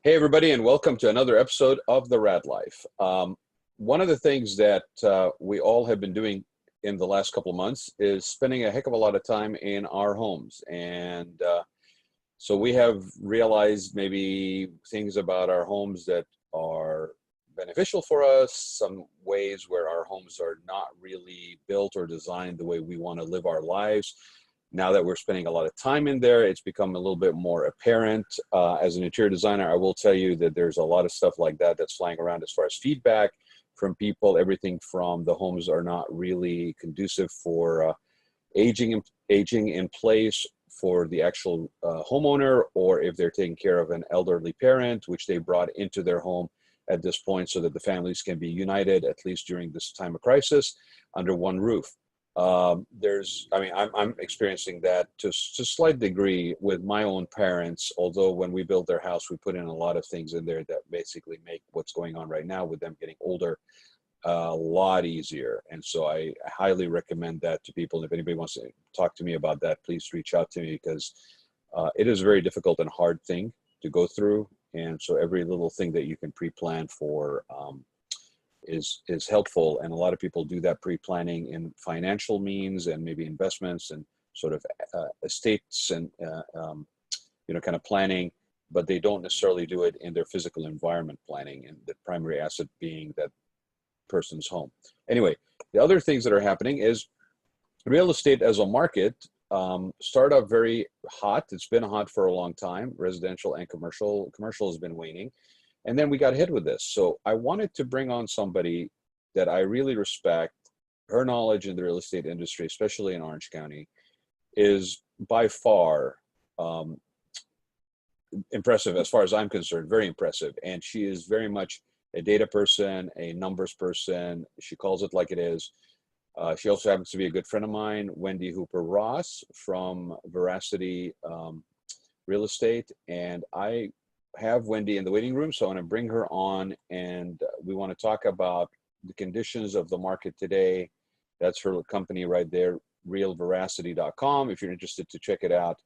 Hey, everybody, and welcome to another episode of the Rad Life. One of the things that we all have been doing in the last couple of months is spending a heck of a lot of time in our homes. And so we have realized maybe things about our homes that are beneficial for us, some ways where our homes are not really built or designed the way we want to live our lives. Now that we're spending a lot of time in there, it's become a little bit more apparent. As an interior designer, I will tell you that there's a lot of stuff like that that's flying around as far as feedback from people. Everything from the homes are not really conducive for aging in place for the actual homeowner, or if they're taking care of an elderly parent, which they brought into their home at this point so that the families can be united, at least during this time of crisis, under one roof. I'm experiencing that to a slight degree with my own parents, although when we built their house, we put in a lot of things in there that basically make what's going on right now with them getting older a lot easier. And so I highly recommend that to people. If anybody wants to talk to me about that, please reach out to me, because it is a very difficult and hard thing to go through. And so every little thing that you can pre-plan for is helpful, and a lot of people do that pre-planning in financial means and maybe investments and sort of estates and kind of planning, but they don't necessarily do it in their physical environment planning, and the primary asset being that person's home. Anyway, the other things that are happening is real estate as a market started off very hot. It's been hot for a long time, residential and commercial. Commercial has been waning. And then we got hit with this. So I wanted to bring on somebody that I really respect. Her knowledge in the real estate industry, especially in Orange County, is by far impressive as far as I'm concerned, very impressive. And she is very much a data person, a numbers person. She calls it like it is. She also happens to be a good friend of mine, Wendy Hooper-Ross from Veracity Real Estate. And I have Wendy in the waiting room, so I want to bring her on, and we want to talk about the conditions of the market today. That's her company right there, realveracity.com, if you're interested to check it out.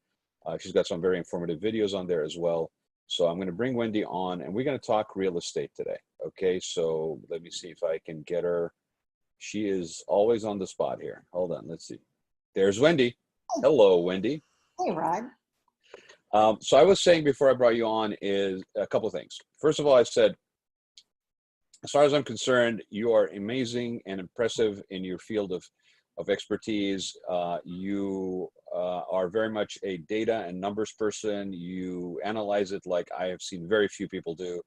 She's got some very informative videos on there as well. So I'm going to bring Wendy on, and we're going to talk real estate today. Okay, so let me see if I can get her. She is always on the spot here. Hold on, let's see. There's Wendy. Hello, Wendy. Hey, Rod. So I was saying before I brought you on is a couple of things. First of all, I said, as far as I'm concerned, you are amazing and impressive in your field of expertise. You are very much a data and numbers person. You analyze it like I have seen very few people do.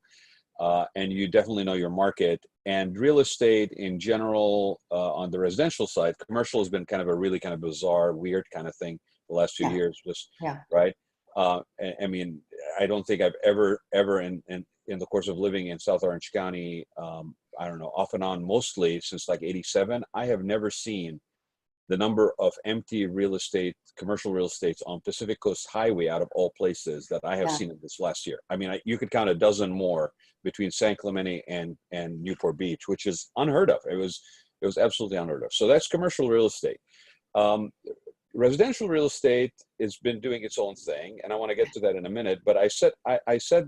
And you definitely know your market. And real estate in general, on the residential side, commercial has been kind of a really kind of bizarre, weird kind of thing the last few years, just right. I mean, I don't think I've ever in the course of living in South Orange County, I don't know, off and on, mostly since like 87, I have never seen the number of empty real estate, commercial real estates on Pacific Coast Highway, out of all places, that I have seen in this last year. I mean, you could count a dozen more between San Clemente and Newport Beach, which is unheard of. It was absolutely unheard of. So that's commercial real estate. Residential real estate has been doing its own thing, and I want to get to that in a minute. But I said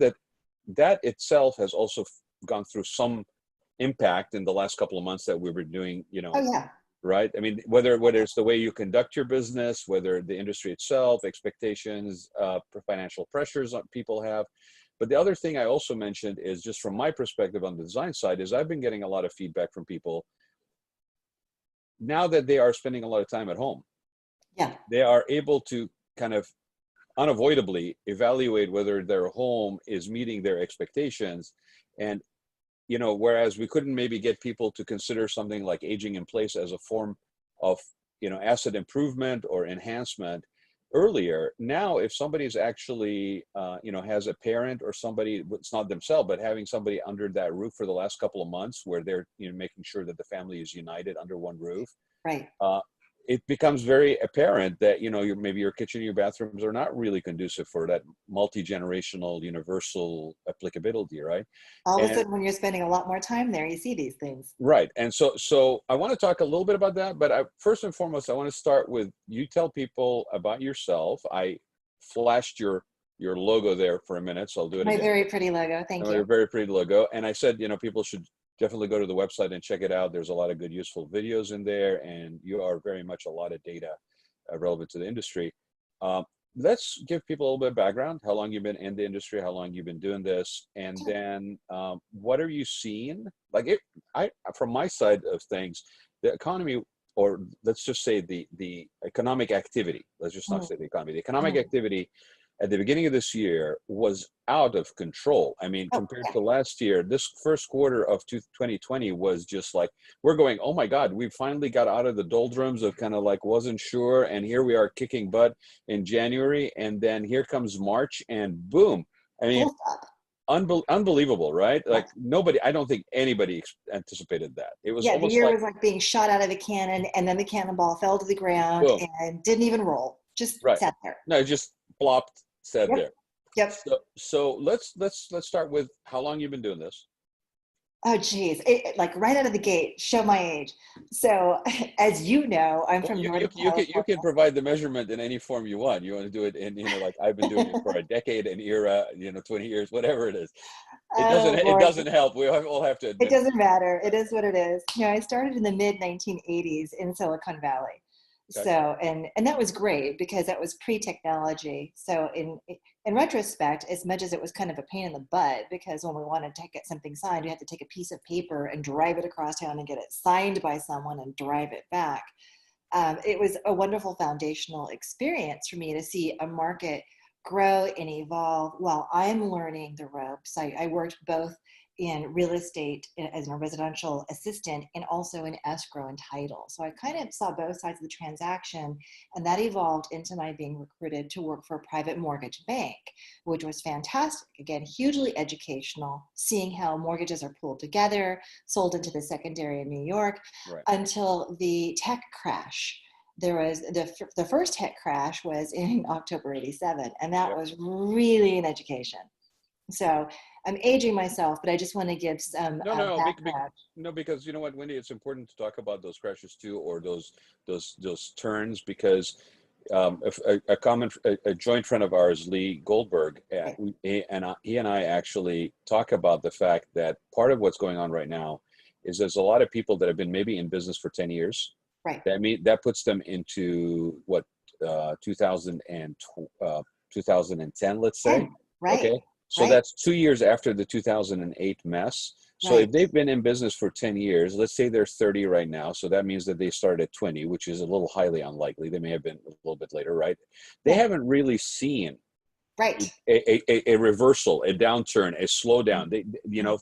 that itself has also gone through some impact in the last couple of months that we were doing, right? I mean, whether it's the way you conduct your business, whether the industry itself, expectations, financial pressures that people have. But the other thing I also mentioned is, just from my perspective on the design side, is I've been getting a lot of feedback from people now that they are spending a lot of time at home. Yeah. They are able to kind of unavoidably evaluate whether their home is meeting their expectations. And, whereas we couldn't maybe get people to consider something like aging in place as a form of, asset improvement or enhancement earlier, now if somebody's actually, has a parent or somebody, it's not themselves, but having somebody under that roof for the last couple of months, where they're, making sure that the family is united under one roof. Right. It becomes very apparent that, maybe your kitchen, your bathrooms are not really conducive for that multi-generational universal applicability, right? All of a sudden, when you're spending a lot more time there, you see these things. Right. And so I want to talk a little bit about that, but first and foremost, I want to start with, you tell people about yourself. I flashed your your logo there for a minute, so I'll do it My again. very pretty logo. Thank Your you. very pretty logo. And I said, people should definitely go to the website and check it out. There's a lot of good, useful videos in there, and you are very much a lot of data relevant to the industry. Um, let's give people a little bit of background, how long you've been in the industry, how long you've been doing this, and then what are you seeing? From my side of things, the economy, or let's just say the economic activity, let's just not say the economy, the economic Mhm. activity at the beginning of this year was out of control. I mean, Oh, compared yeah. to last year, this first quarter of 2020 was just like, we're going, oh my God, we finally got out of the doldrums of kind of like wasn't sure. And here we are kicking butt in January. And then here comes March and boom. I mean, Full stop. unbelievable, right? Yeah. Like nobody, I don't think anybody anticipated that. It was Yeah, the almost year like, was like being shot out of a cannon, and then the cannonball fell to the ground boom, and didn't even roll. Just right. sat there. No, it just plopped, sat Yep. there. Yep. So let's start with how long you've been doing this. Oh, geez. Like right out of the gate, show my age. So, as you know, I'm Well, from you Northern you can you can California. provide the measurement in any form you want. You want to do it in, like I've been doing it for a decade, an era, 20 years, whatever it is. Oh, It boy. doesn't help. We all have to It admit. doesn't matter. It is what it is. I started in the mid 1980s in Silicon Valley. Okay. So, and that was great because that was pre-technology. So in retrospect, as much as it was kind of a pain in the butt, because when we wanted to get something signed, we had to take a piece of paper and drive it across town and get it signed by someone and drive it back. It was a wonderful foundational experience for me to see a market grow and evolve while I'm learning the ropes. I worked both in real estate as a residential assistant and also in escrow and title. So I kind of saw both sides of the transaction, and that evolved into my being recruited to work for a private mortgage bank, which was fantastic. Again, hugely educational, seeing how mortgages are pulled together, sold into the secondary in New York, Right. until the tech crash. There was the first tech crash was in October 87, and that was really an education. So I'm aging myself, but I just want to give some No, background. no, because you know what, Wendy, it's important to talk about those crashes too, or those turns, because a joint friend of ours, Lee Goldberg, Right, he and I actually talk about the fact that part of what's going on right now is there's a lot of people that have been maybe in business for 10 years. right, That puts them into what, 2000 and 2010, let's say. 10, right, Okay. So right, that's 2 years after the 2008 mess. So if right. they've been in business for 10 years, let's say they're 30 right now. So that means that they started at 20, which is a little highly unlikely. They may have been a little bit later, right? They Yeah, haven't really seen right. a reversal, a downturn, a slowdown.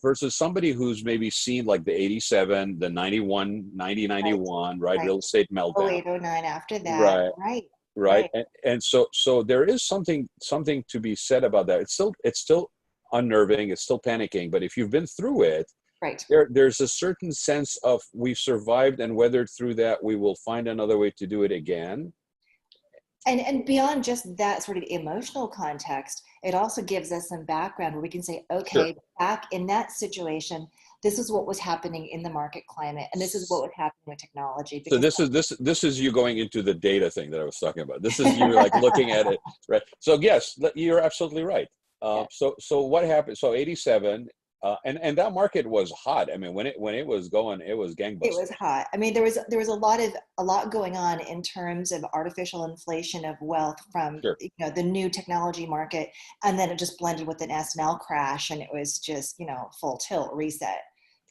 Versus somebody who's maybe seen like the 87, the 91, 90, Right, 91, right? right. Real estate Oh meltdown. eight, oh nine after that. Right. Right, Right. right, And so there is something to be said about that. It's still unnerving. It's still panicking. But if you've been through it, right. there's a certain sense of we've survived and weathered through that. We will find another way to do it again. And beyond just that sort of emotional context, it also gives us some background where we can say, Sure. okay, back in that situation, this is what was happening in the market climate, and this is what was happening with technology. So Because this is you going into the data thing that I was talking about. This is you like looking at it, right? So yes, you're absolutely right. yeah, So what happened? So 87, and that market was hot. I mean, when it was going, it was it was gangbusters. hot. I mean, there was a lot going on in terms of artificial inflation of wealth from Sure. the new technology market, and then it just blended with an SNL crash, and it was just full tilt reset.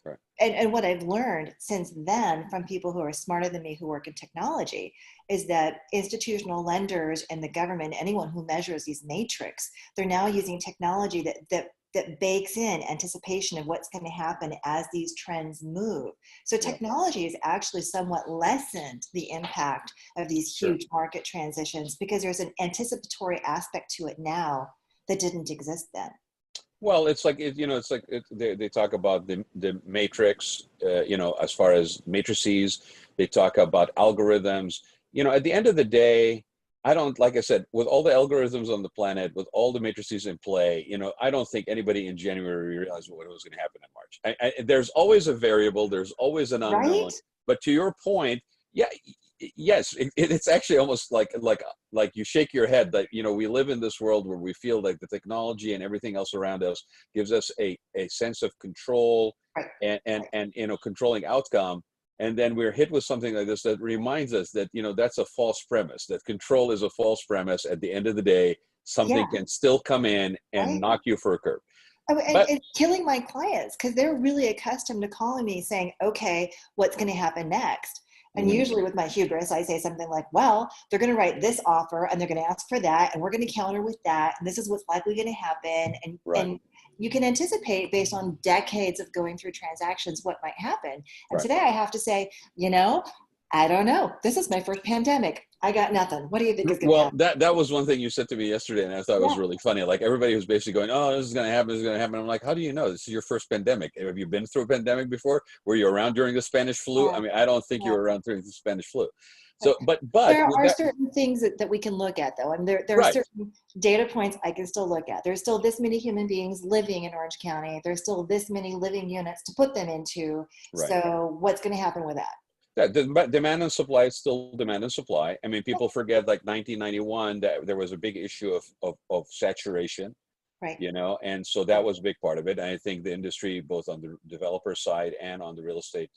Right. And what I've learned since then from people who are smarter than me who work in technology is that institutional lenders and the government, anyone who measures these metrics, they're now using technology that bakes in anticipation of what's going to happen as these trends move. So Yeah. technology has actually somewhat lessened the impact of these Sure. huge market transitions because there's an anticipatory aspect to it now that didn't exist then. Well, it's like they talk about the matrix, as far as matrices. They talk about algorithms. At the end of the day, I don't, like I said, with all the algorithms on the planet, with all the matrices in play, I don't think anybody in January realized what was going to happen in March. There's always a variable. There's always an Right? unknown. But to your point, yeah, Yes, it's actually almost like you shake your head that, you know, we live in this world where we feel like the technology and everything else around us gives us a sense of control Right. and you know, controlling outcome. And then we're hit with something like this that reminds us that, you know, that's a false premise, that control is a false premise. At the end of the day, something Yeah. can still come in and Right. knock you for a curve. Oh, and But it's killing my clients because they're really accustomed to calling me saying, okay, what's going to happen next? And mhm, usually with my hubris, I say something like, well, they're going to write this offer and they're going to ask for that. And we're going to counter with that. And this is what's likely going to happen. right, And you can anticipate based on decades of going through transactions what might happen. And right. today I have to say, you know, I don't know. This is my first pandemic. I got nothing. What do you think is going to Well, happen? that was one thing you said to me yesterday, and I thought it was Yeah. really funny. Like everybody was basically going, "Oh, this is going to happen. This is going to happen." I'm like, "How do you know? This is your first pandemic. Have you been through a pandemic before? Were you around during the Spanish flu? Yeah. I mean, I don't think you Yeah. were around during the Spanish flu." So, but There with are that, certain things that we can look at though, and there are right, certain data points I can still look at. There's still this many human beings living in Orange County. There's still this many living units to put them into. right. So what's going to happen with that? That demand and supply is still demand and supply. I mean, people forget like 1991 that there was a big issue of saturation, Right, you know, and so that right, was a big part of it. And I think the industry, both on the developer side and on the real estate,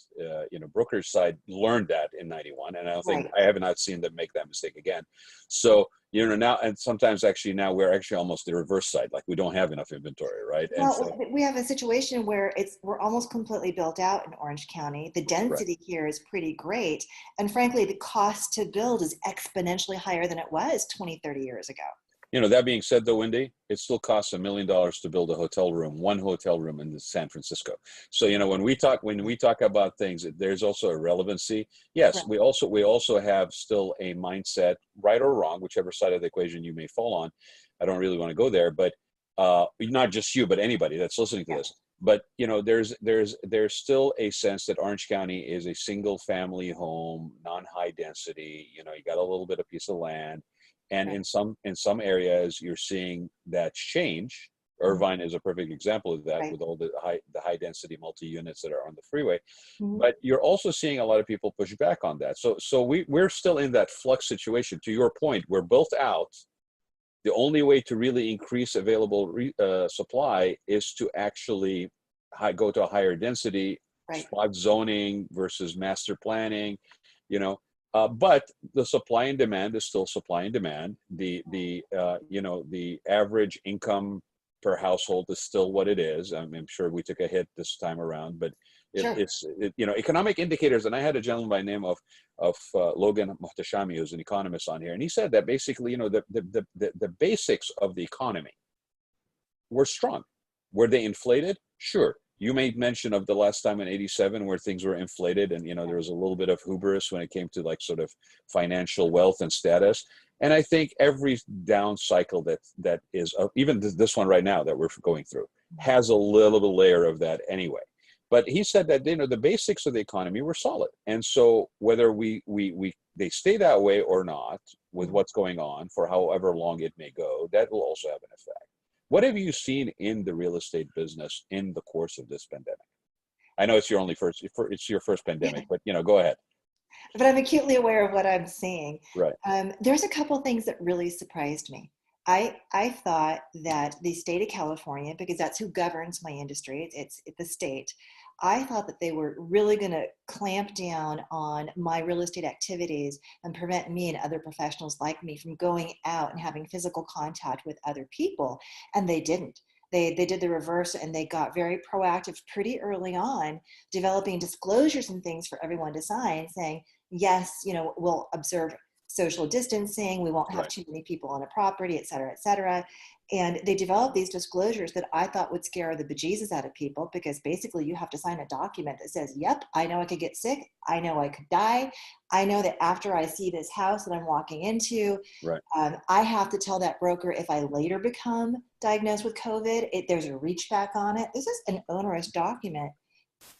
you know, brokerage side, learned that in '91, and I don't think right. I have not seen them make that mistake again. So, you know, now, and sometimes actually now we're actually almost the reverse side, like we don't have enough inventory, right? And Well, so, we have a situation where we're almost completely built out in Orange County. The right. density here is pretty great. And frankly, the cost to build is exponentially higher than it was 20, 30 years ago. You know, that being said, though, Wendy, it still costs $1 million to build a hotel room, one hotel room in San Francisco. So, you know, when we talk about things, there's also a relevancy. Yes, Right, we also have still a mindset, right or wrong, whichever side of the equation you may fall on. I don't really want to go there, but not just you, but anybody that's listening to yeah, this. But you know, there's still a sense that Orange County is a single family home, non-high density. You know, you got a little bit of piece of land, and right. in some areas you're seeing that change. Mhm, Irvine is a perfect example of that, right. with all the high density multi units that are on the freeway. Mhm, But you're also seeing a lot of people push back on that. So we're still in that flux situation. To your point, we're built out. The only way to really increase available supply is to actually go to a higher density, right. spot zoning versus master planning, you know. But the supply and demand is still supply and demand. The you know, the average income per household is still what it is. I'm sure we took a hit this time around, but Sure. you know, economic indicators. And I had a gentleman by the name of Logan Mohtashami, who's an economist, on here, and he said that basically, you know, the basics of the economy were strong. Were they inflated? Sure. You made mention of the last time in '87 where things were inflated, and you know, there was a little bit of hubris when it came to like sort of financial wealth and status. And I think every down cycle that is even this one right now that we're going through has a little bit layer of that anyway. But he said that, you know, the basics of the economy were solid, and so whether we they stay that way or not, with Mhm. what's going on for however long it may go, that will also have an effect. What have you seen in the real estate business in the course of this pandemic? I know it's it's your first pandemic, but you know, go ahead. But I'm acutely aware of what I'm seeing. Right. There's a couple things that really surprised me. I thought that the state of California, because that's who governs my industry, it's the state. I thought that they were really going to clamp down on my real estate activities and prevent me and other professionals like me from going out and having physical contact with other people, and they didn't. They did the reverse, and they got very proactive pretty early on, developing disclosures and things for everyone to sign, saying, yes, you know, we'll observe social distancing, we won't have Right. too many people on a property, et cetera, et cetera. And they developed these disclosures that I thought would scare the bejesus out of people, because basically you have to sign a document that says, yep, I know I could get sick, I know I could die, I know that after I see this house that I'm walking into, Right. I have to tell that broker if I later become diagnosed with COVID, there's a reach back on it. This is an onerous document.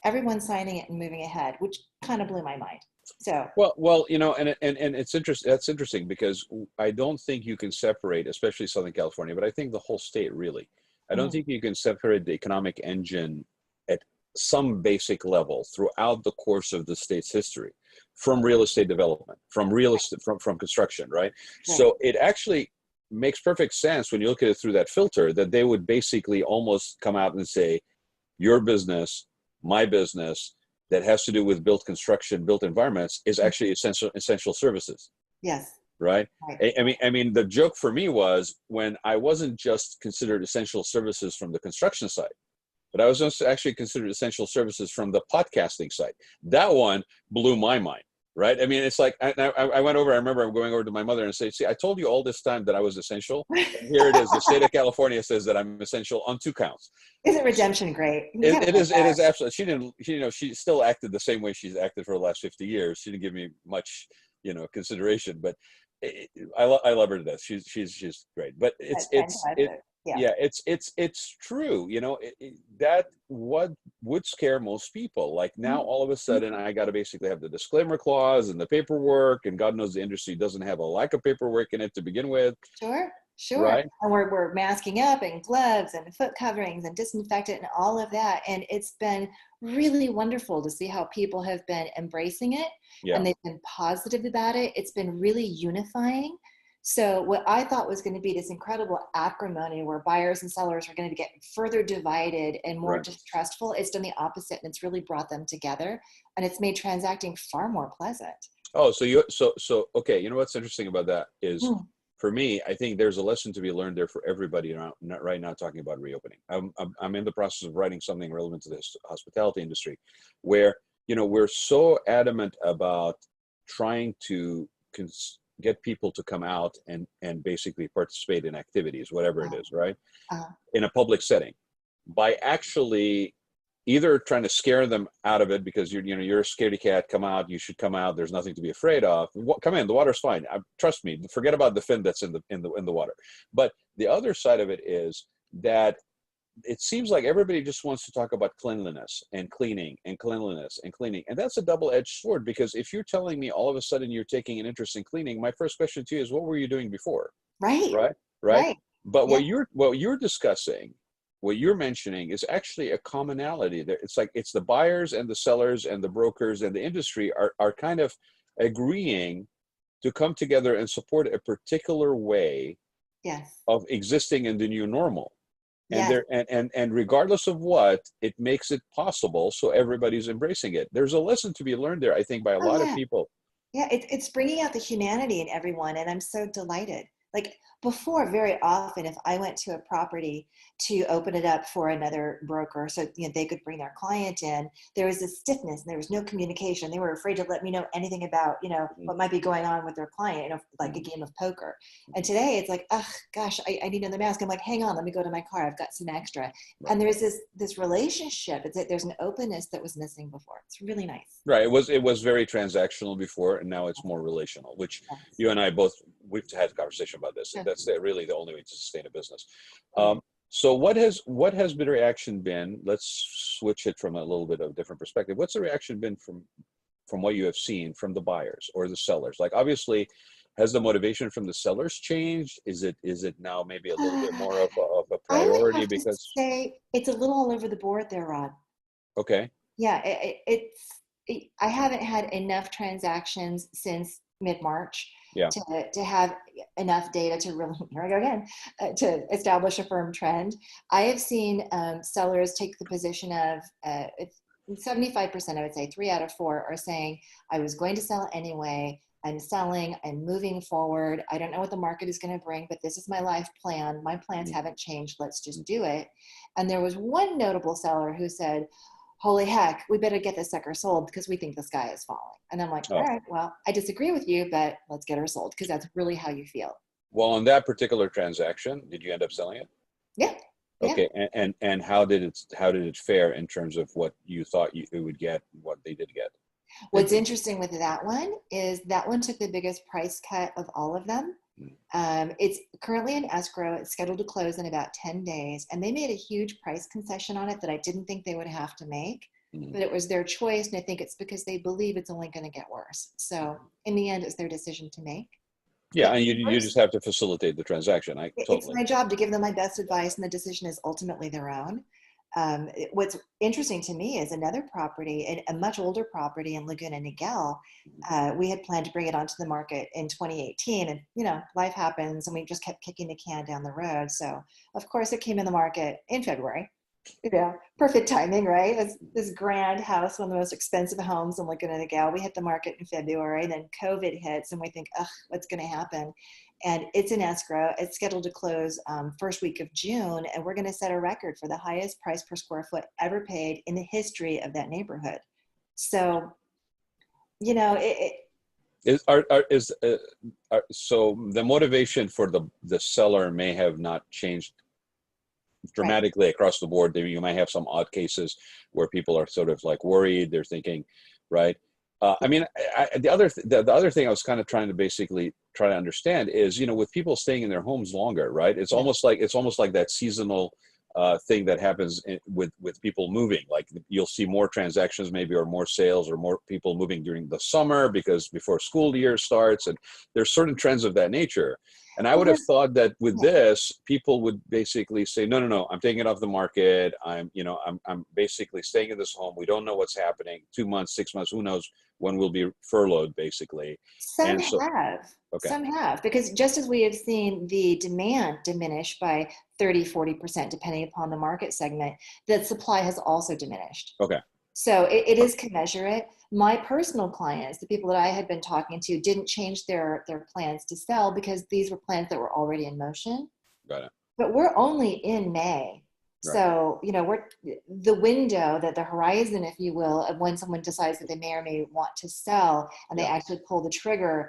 Everyone's signing it and moving ahead, which kind of blew my mind. So, Well, you know, and it's interesting. That's interesting because I don't think you can separate, especially Southern California, but I think the whole state really. I don't mhm, think you can separate the economic engine at some basic level throughout the course of the state's history, from real estate development, from real estate, from construction, right? Right. So it actually makes perfect sense when you look at it through that filter, that they would basically almost come out and say, your business, my business, that has to do with built construction, built environments, is actually essential services. Yes. Right. Right. I mean, the joke for me was when I wasn't just considered essential services from the construction side, but I was also actually considered essential services from the podcasting side. That one blew my mind. Right. I mean, it's like I went over. I remember I'm going over to my mother and say, "See, I told you all this time that I was essential, and here it is. The state of California says that I'm essential on 2 counts." Isn't redemption great? You It, gotta it love is. It that. is absolutely. She didn't. She still acted the same way she's acted for the last 50 years. She didn't give me much, consideration. But I love her to death. She's great. But That's fantastic. Yeah. yeah, it's true. That what would scare most people. Like now, all of a sudden, I got to basically have the disclaimer clause and the paperwork, and God knows the industry doesn't have a lack of paperwork in it to begin with, Sure, sure. right? And we're masking up and gloves and foot coverings and disinfectant and all of that. And it's been really wonderful to see how people have been embracing it Yeah, and they've been positive about it. It's been really unifying. So what I thought was going to be this incredible acrimony where buyers and sellers are going to get further divided and more right. distrustful, it's done the opposite, and it's really brought them together, and it's made transacting far more pleasant. Oh, so okay. You know what's interesting about that is, Hmm. for me, I think there's a lesson to be learned there for everybody right now talking about reopening. I'm in the process of writing something relevant to this hospitality industry, where we're so adamant about trying to get people to come out and basically participate in activities, whatever it Uh, is, right, uh, in a public setting, by actually either trying to scare them out of it because you're a scaredy cat. Come out. You should come out. There's nothing to be afraid of. Come in. The water's fine. Trust me. Forget about the fin that's in the water. But the other side of it is that it seems like everybody just wants to talk about cleanliness and cleaning and cleanliness and cleaning, and that's a double-edged sword, because if you're telling me all of a sudden you're taking an interest in cleaning, my first question to you is, what were you doing before? right, Right. Right. right. But Yeah. what you're discussing, what you're mentioning, is actually a commonality there. It's like it's the buyers and the sellers and the brokers and the industry are kind of agreeing to come together and support a particular way Yes. of existing in the new normal. And Yes. there and regardless of what, it makes it possible, so everybody's embracing it. There's a lesson to be learned there, I think, by a Oh lot of yeah. people. Yeah, it's bringing out the humanity in everyone, and I'm so delighted. Like before, very often, if I went to a property to open it up for another broker, so they could bring their client in, there was this stiffness and there was no communication. They were afraid to let me know anything about Mhm, what might be going on with their client, like a mhm, game of poker. And mhm. today it's like, oh gosh, I need another mask. I'm like, hang on, let me go to my car. I've got some extra. Right. And there's this relationship. There's an openness that was missing before. It's really nice. Right. It was very transactional before, and now it's more relational, which Yes. you and I both, we've had a conversation about this. Sure. That's really the only way to sustain a business. Right. So what has the reaction been? Let's switch it from a little bit of a different perspective. What's the reaction been from what you have seen from the buyers or the sellers? Like, obviously, has the motivation from the sellers changed? Is it now maybe a little bit more of a I would priority have to because, say it's a little all over the board there, Rod. okay, Yeah, I haven't had enough transactions since mid-March yeah, to have enough data to really, here I go again, to establish a firm trend. I have seen sellers take the position of, 75%, I would say 3 out of 4 are saying, I was going to sell anyway. I'm selling, I'm moving forward. I don't know what the market is going to bring, but this is my life plan. My plans mhm, haven't changed. Let's just mhm. do it. And there was one notable seller who said, holy heck, we better get this sucker sold because we think the sky is falling. And I'm like, all Oh, right, well, I disagree with you, but let's get her sold because that's really how you feel. well, on that particular transaction, did you end up selling it? Yeah, yeah. Okay, and how did it fare in terms of what you thought it would get, what they did get? Did What's they? interesting with that one is that one took the biggest price cut of all of them. Mm, It's currently in escrow. It's scheduled to close in about 10 days. And they made a huge price concession on it that I didn't think they would have to make, mm, but it was their choice. And I think it's because they believe it's only going to get worse. So mm. in the end, it's their decision to make. Yeah, But and you just first, have to facilitate the transaction. I it's totally. my job to give them my best advice, and the decision is ultimately their own. What's interesting to me is another property, a much older property in Laguna Niguel. We had planned to bring it onto the market in 2018, and life happens, and we just kept kicking the can down the road. So, of course, it came in the market in February. Perfect timing, right? This grand house, one of the most expensive homes in Laguna Niguel. We hit the market in February, then COVID hits, and we think, ugh, what's going to happen? And it's in escrow. It's scheduled to close first week of June, and we're going to set a record for the highest price per square foot ever paid in the history of that neighborhood. So, so the motivation for the seller may have not changed dramatically right across the board. You might have some odd cases where people are sort of like worried. They're thinking, right? I mean, the other thing I was kind of trying to basically try to understand is, with people staying in their homes longer, right? It's almost like that seasonal thing that happens with people moving. Like you'll see more transactions maybe, or more sales, or more people moving during the summer because before school year starts, and there's certain trends of that nature. And I would have thought that with this, people would basically say, no, I'm taking it off the market. I'm basically staying in this home. We don't know what's happening. 2 months, 6 months, who knows when we'll be furloughed, basically. Some have, because just as we have seen the demand diminish by 30-40%, depending upon the market segment, the supply has also diminished. Okay. So it is commensurate. My personal clients, the people that I had been talking to, didn't change their plans to sell because these were plans that were already in motion. Got it. But we're only in May. Right. So, we're the window, that the horizon, if you will, of when someone decides that they may or may want to sell and they actually pull the trigger.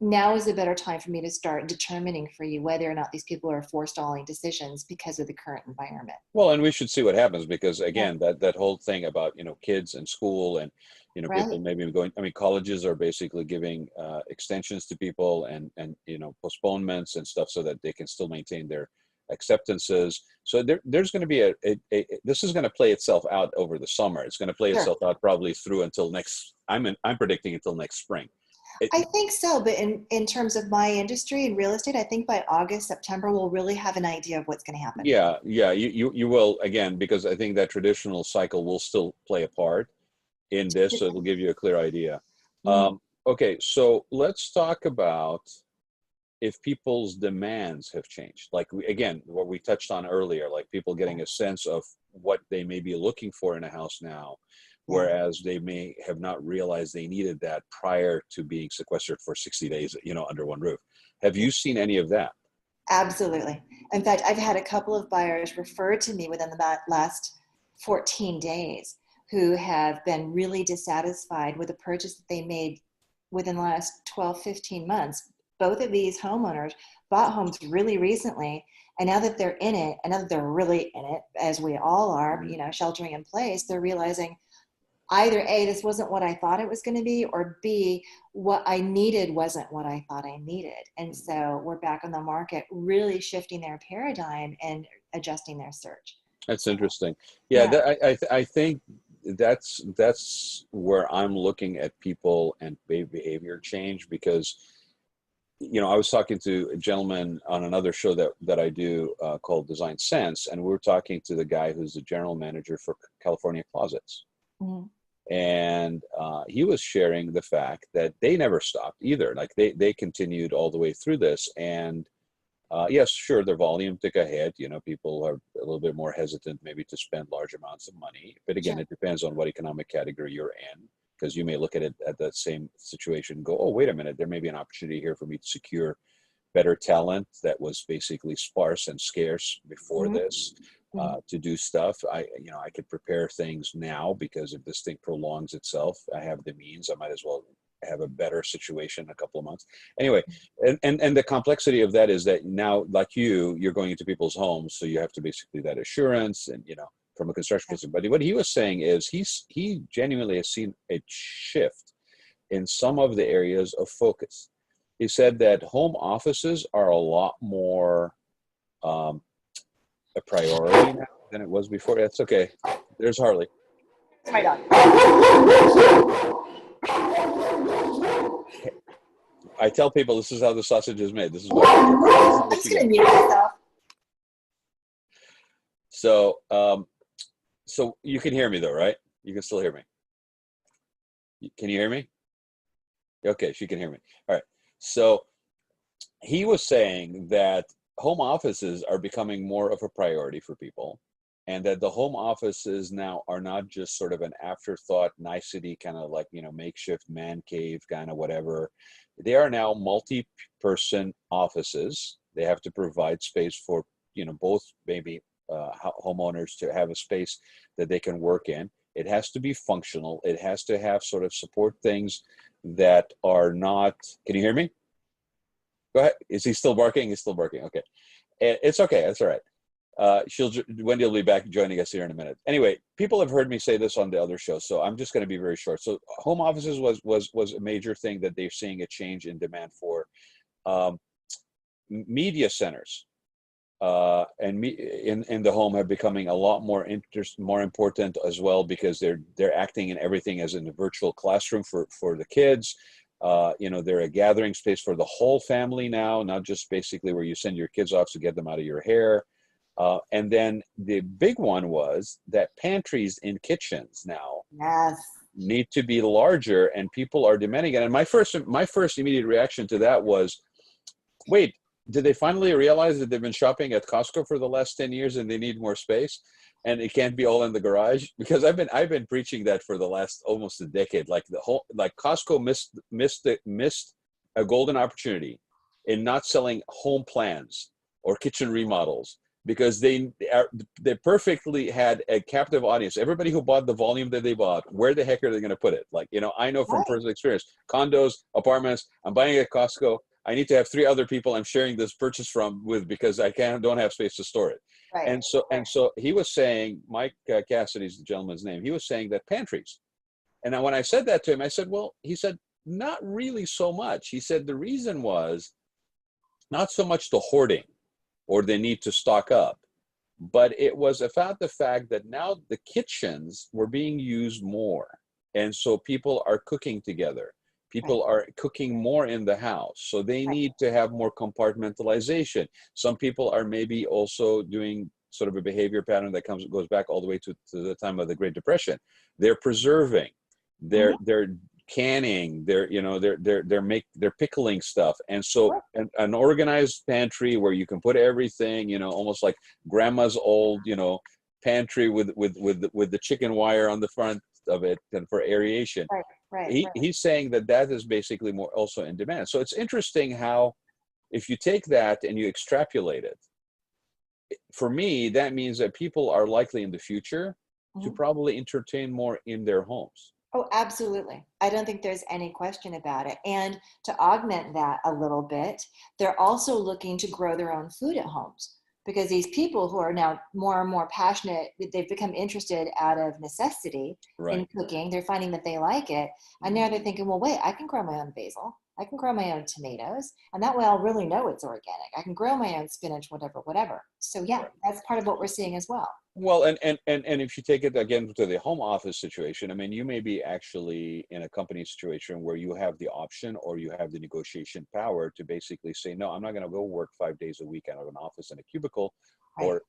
Now is a better time for me to start determining for you whether or not these people are forestalling decisions because of the current environment. Well, and we should see what happens, because again, that whole thing about, kids and school and, right. people maybe going, colleges are basically giving extensions to people and, postponements and stuff so that they can still maintain their acceptances. So there's going to be this is going to play itself out over the summer. It's going to play itself out probably through until I'm predicting until next spring. I think so, but in terms of my industry in real estate, I think by August, September, we'll really have an idea of what's going to happen. Yeah, you will, again, because I think that traditional cycle will still play a part in this, so it'll give you a clear idea. Mm-hmm. Okay, so let's talk about if people's demands have changed. Like, what we touched on earlier, like people getting a sense of what they may be looking for in a house now, whereas they may have not realized they needed that prior to being sequestered for 60 days, under one roof. Have you seen any of that? Absolutely. In fact, I've had a couple of buyers refer to me within the last 14 days who have been really dissatisfied with a purchase that they made within the last 12, 15 months. Both of these homeowners bought homes really recently, and now that they're in it, and now that they're really in it, as we all are, sheltering in place, they're realizing either A, this wasn't what I thought it was going to be, or B, what I needed wasn't what I thought I needed. And so we're back on the market, really shifting their paradigm and adjusting their search. That's interesting. Yeah. I think that's where I'm looking at people and behavior change, because I was talking to a gentleman on another show that I do called Design Sense, and we were talking to the guy who's the general manager for California Closets. Mm-hmm. And he was sharing the fact that they never stopped either. Like they continued all the way through this. And yes, sure, their volume took a hit. People are a little bit more hesitant maybe to spend large amounts of money. But again, It depends on what economic category you're in, because you may look at it at that same situation and go, oh, wait a minute, there may be an opportunity here for me to secure better talent that was basically sparse and scarce before this. To do stuff. I could prepare things now, because if this thing prolongs itself, I have the means. I might as well have a better situation in a couple of months. Anyway, and the complexity of that is that now, like you're going into people's homes, so you have to basically that assurance and from a construction perspective. But what he was saying is he genuinely has seen a shift in some of the areas of focus. He said that home offices are a lot more a priority now than it was before. That's okay. There's Harley. It's my dog. I tell people this is how the sausage is made. This is what I'm just going to mute myself. So So you can hear me though, right? You can still hear me. Can you hear me? Okay, she can hear me. All right. So he was saying that home offices are becoming more of a priority for people, and that the home offices now are not just sort of an afterthought nicety, kind of like, makeshift man cave kind of whatever. They are now multi-person offices. They have to provide space for, both maybe homeowners to have a space that they can work in. It has to be functional. It has to have sort of support things that are not. Can you hear me? Go ahead. Is he still barking? He's still barking. Okay. It's okay. That's all right. Wendy will be back joining us here in a minute. Anyway, people have heard me say this on the other show, so I'm just going to be very short. So home offices was a major thing that they're seeing a change in demand for. Media centers in the home have becoming a lot more more important as well, because they're acting in everything as in a virtual classroom for the kids. They're a gathering space for the whole family now, not just basically where you send your kids off to get them out of your hair. And then the big one was that pantries in kitchens now Yes. need to be larger, and people are demanding it. And my first immediate reaction to that was, wait, did they finally realize that they've been shopping at Costco for the last 10 years and they need more space, and it can't be all in the garage? Because I've been preaching that for the last almost a decade. Like Costco missed a golden opportunity in not selling home plans or kitchen remodels, because they perfectly had a captive audience. Everybody who bought the volume that they bought, where the heck are they going to put it? Like, I know from Right. personal experience, condos, apartments, I'm buying at Costco. I need to have 3 other people I'm sharing this purchase with, because I don't have space to store it. Right. And so he was saying, Mike Cassidy's the gentleman's name. He was saying that pantries. And when I said that to him, I said, well, he said, not really so much. He said the reason was not so much the hoarding or the need to stock up, but it was about the fact that now the kitchens were being used more. And so people are cooking together. People are cooking more in the house. So they need to have more compartmentalization. Some people are maybe also doing sort of a behavior pattern that goes back all the way to the time of the Great Depression. They're preserving, they're canning, they're pickling stuff. And so an organized pantry where you can put everything, almost like grandma's old, pantry with the chicken wire on the front of it, and for aeration. He's saying that is basically more also in demand. So it's interesting how, if you take that and you extrapolate it, for me, that means that people are likely in the future to probably entertain more in their homes. Oh, absolutely. I don't think there's any question about it. And to augment that a little bit, they're also looking to grow their own food at homes, because these people who are now more and more passionate, they've become interested out of necessity in cooking. They're finding that they like it. And now they're thinking, well, wait, I can grow my own basil. I can grow my own tomatoes. And that way I'll really know it's organic. I can grow my own spinach, whatever. So yeah, that's part of what we're seeing as well. Well, and if you take it again to the home office situation, I mean, you may be actually in a company situation where you have the option, or you have the negotiation power to basically say, no, I'm not going to go work 5 days a week out of an office in a cubicle or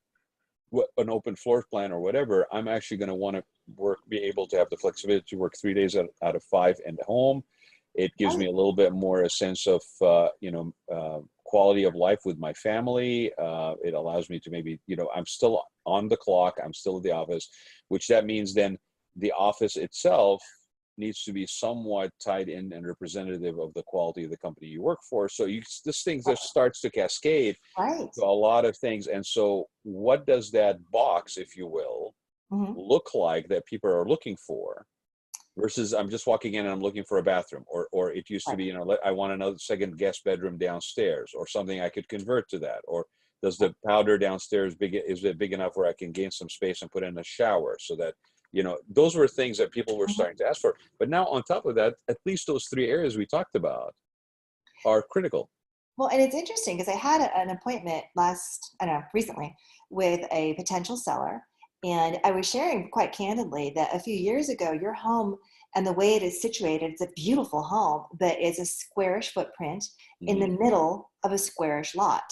an open floor plan or whatever. I'm actually going to want to be able to have the flexibility to work 3 days out of 5 at home. It gives me a little bit more a sense of, quality of life with my family. It allows me to maybe, I'm still on the clock. I'm still at the office, which that means then the office itself needs to be somewhat tied in and representative of the quality of the company you work for. So this thing just starts to cascade to a lot of things. And so what does that box, if you will, look like that people are looking for? Versus I'm just walking in and I'm looking for a bathroom, or it used to be, I want another second guest bedroom downstairs, or something I could convert to that. Or does the powder downstairs is it big enough where I can gain some space and put in a shower? So that, those were things that people were starting to ask for. But now on top of that, at least those 3 areas we talked about are critical. Well, and it's interesting because I had an appointment recently with a potential seller. And I was sharing quite candidly that a few years ago, your home and the way it is situated, it's a beautiful home, but it's a squarish footprint in the middle of a squarish lot.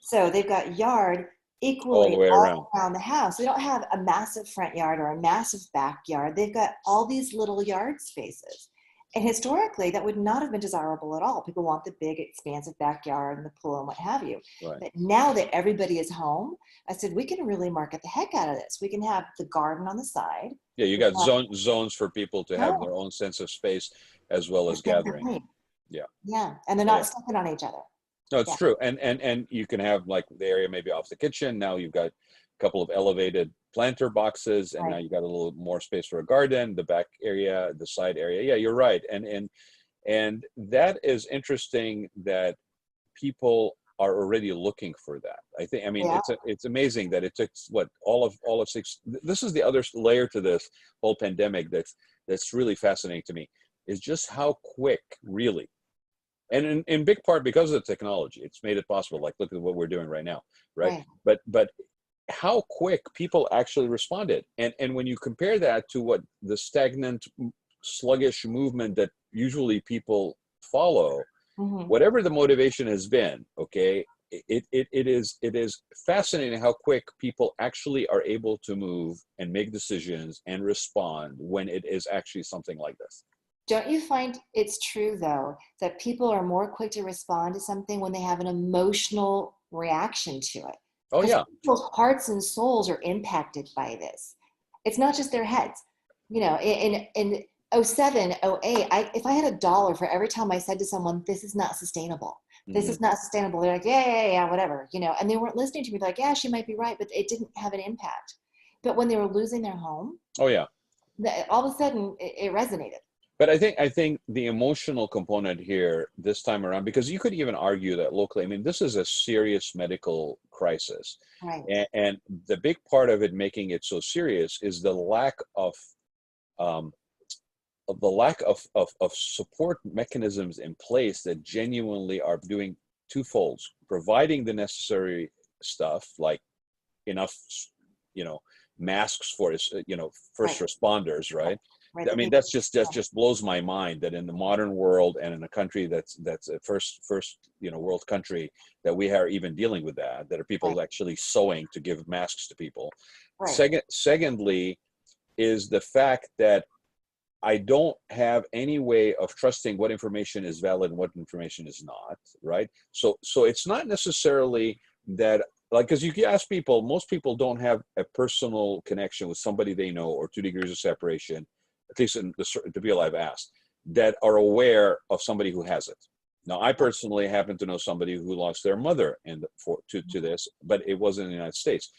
So they've got yard all the equally way around. all around the house. They don't have a massive front yard or a massive backyard. They've got all these little yard spaces. And historically, that would not have been desirable at all. People want the big, expansive backyard and the pool and what have you. Right. But now that everybody is home, I said, we can really market the heck out of this. We can have the garden on the side. Yeah, you We can got have, zones for people to have no, their own sense of space as well as gathering. exactly. Yeah. Yeah. And they're Yeah. not stepping on each other. No, it's Yeah. true. And you can have like the area maybe off the kitchen. Now you've got a couple of elevated planter boxes, and now Right. you got a little more space for a garden, the back area, the side area. Yeah, you're right. And that is interesting that people are already looking for that. I mean, Yeah. it's amazing that it took what all of six. This is the other layer to this whole pandemic that's really fascinating to me, is just how quick, really, and in big part because of the technology, it's made it possible. Like, look at what we're doing right now, right? Right. But how quick people actually responded, and when you compare that to what the stagnant, sluggish movement that usually people follow, Mm-hmm. whatever the motivation has been, okay, it is fascinating how quick people actually are able to move and make decisions and respond when it is actually something like this. Don't you find it's true, though, that people are more quick to respond to something when they have an emotional reaction to it? Oh Because yeah. people's hearts and souls are impacted by this. It's not just their heads. You know, in '07, '08, if I had a dollar for every time I said to someone, this is not sustainable. This Hmm. is not sustainable. They're like, yeah, yeah, yeah, whatever, you know, and they weren't listening to me. They're like, yeah, she might be right, but it didn't have an impact. But when they were losing their home, Oh yeah. all of a sudden it resonated. But I think the emotional component here this time around, because you could even argue that locally, I mean, this is a serious medical crisis. Right. And the big part of it making it so serious is um, the lack of support mechanisms in place that genuinely are doing twofolds, providing the necessary stuff like enough, you know, masks for first Right. responders, right? Right. I That mean, people, just blows my mind that in the modern world and in a country that's a first world country, that we are even dealing with that are right. people actually sewing to give masks to people. Right. Secondly, is the fact that I don't have any way of trusting what information is valid and what information is not, right? So it's not necessarily that, like, because you can ask people, most people don't have a personal connection with somebody they know or 2 degrees of separation, at least in the people I've asked, that are aware of somebody who has it. Now, I personally happen to know somebody who lost their mother to this, but it wasn't in the United States.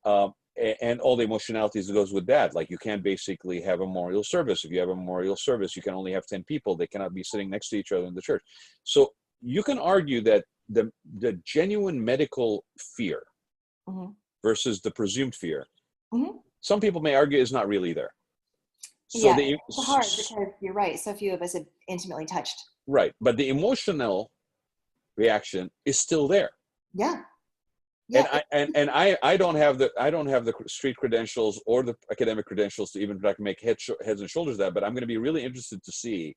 Um, and all the emotionalities that goes with that. Like, you can't basically have a memorial service. If you have a memorial service, you can only have 10 people. They cannot be sitting next to each other in the church. So you can argue that the genuine medical fear Mm-hmm. versus the presumed fear, Mm-hmm. some people may argue is not really there. So Yeah, the it's hard because you're right. So few of us have intimately touched. right, but the emotional reaction is still there. Yeah. And Yeah. I don't have the street credentials or the academic credentials to even try to make heads and shoulders of that, but I'm going to be really interested to see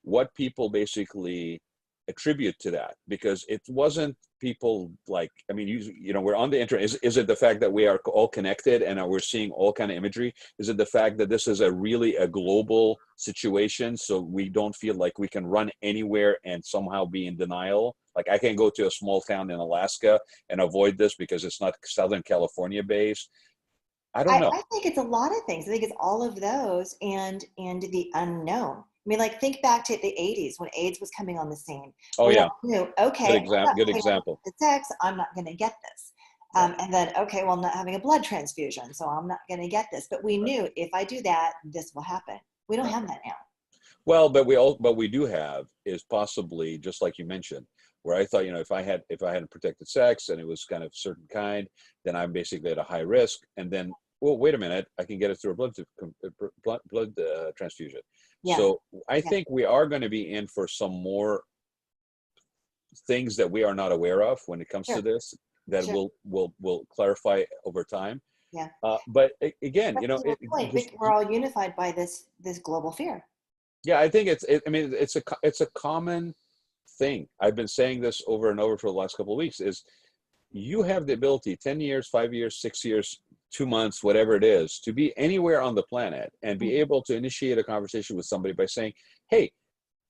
what people basically attribute to that, because it wasn't people like, I mean, we're on the internet. Is it the fact that we are all connected and we're seeing all kind of imagery? Is it the fact that this is a global situation, so we don't feel like we can run anywhere and somehow be in denial? Like, I can go to a small town in Alaska and avoid this because it's not Southern California based. I don't know. I think it's a lot of things. I think it's all of those and the unknown. I mean, like, think back to the '80s when AIDS was coming on the scene. Oh We yeah, all knew, okay, I'm not good having example. unprotected sex, I'm not going to get this. Right, And then, okay, well, I'm not having a blood transfusion, so I'm not going to get this. But we right, knew if I do that, this will happen. We don't right. have that now. Well, but we do have is possibly, just like you mentioned, where I thought, if I had protected sex and it was kind of certain kind, then I'm basically at a high risk. And then, well, wait a minute, I can get it through a blood transfusion. Yeah, So I yeah, think we are going to be in for some more things that we are not aware of when it comes to sure, this, that sure, will clarify over time. yeah. But again, But to your point, we're all unified by this global fear. yeah, I think I mean, it's a common thing. I've been saying this over and over for the last couple of weeks, is you have the ability 10 years, 5 years, 6 years, 2 months, whatever it is, to be anywhere on the planet and be able to initiate a conversation with somebody by saying, hey,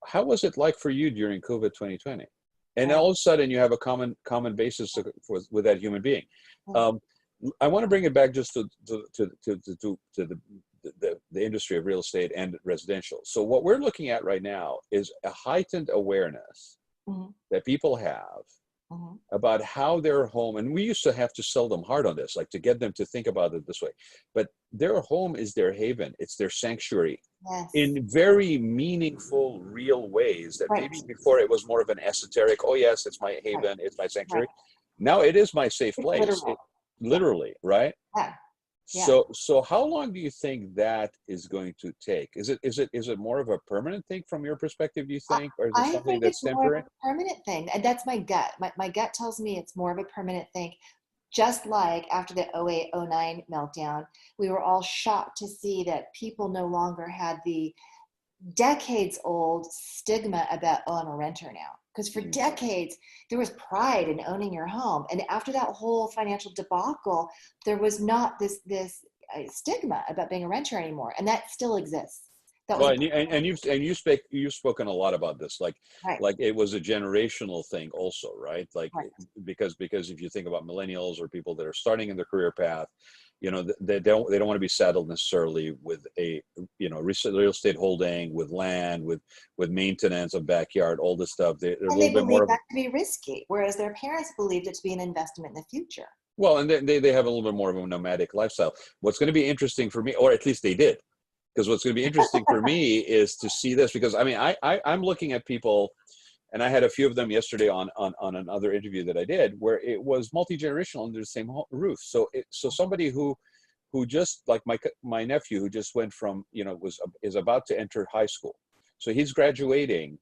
how was it like for you during COVID 2020? And Right. all of a sudden you have a common basis with that human being. Um, I want to bring it back just to the industry of real estate and residential. So what we're looking at right now is a heightened awareness that people have about how their home, and we used to have to sell them hard on this, like to get them to think about it this way, but their home is their haven, it's their sanctuary Yes. in very meaningful, real ways that Right. maybe before it was more of an esoteric, oh yes, it's my haven, it's my sanctuary. Now it is my safe place. Literal. Literally, right? Yeah. Yeah. So how long do you think that is going to take? Is it more of a permanent thing from your perspective, do you think, or is it I something think that's it's more of temporary? a permanent thing. And that's my gut. My gut tells me it's more of a permanent thing. Just like after the 08, 09 meltdown, we were all shocked to see that people no longer had the decades old stigma about, oh, I'm a renter now. Because for decades, there was pride in owning your home. And after that whole financial debacle, there was not this stigma about being a renter anymore. And that still exists. That was Well, you've spoken a lot about this, right. like it was a generational thing also, right? Like Right. because if you think about millennials or people that are starting in their career path, you know, they don't want to be saddled necessarily with a, you know, real estate holding, with land, with maintenance of backyard, all this stuff. They're a And little they bit more believe of, that to be risky, whereas their parents believed it to be an investment in the future. well, and they have a little bit more of a nomadic lifestyle. What's going to be interesting for me, or at least they did, because what's going to be interesting for me is to see this, because I mean, I'm looking at people, and I had a few of them yesterday on another interview that I did, where it was multi-generational under the same roof. So somebody who just like my nephew, who just went from, you know, is about to enter high school, so he's graduating,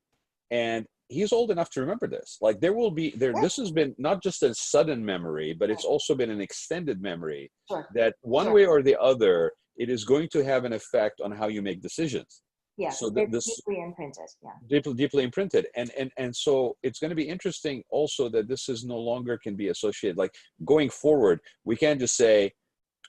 and he's old enough to remember this. Like this has been not just a sudden memory, but it's also been an extended memory Sure. that one Sure. way or the other, it is going to have an effect on how you make decisions. Yes, So it's this deeply imprinted. Yeah. deeply imprinted, and so it's going to be interesting also that this is no longer can be associated, like going forward, we can't just say,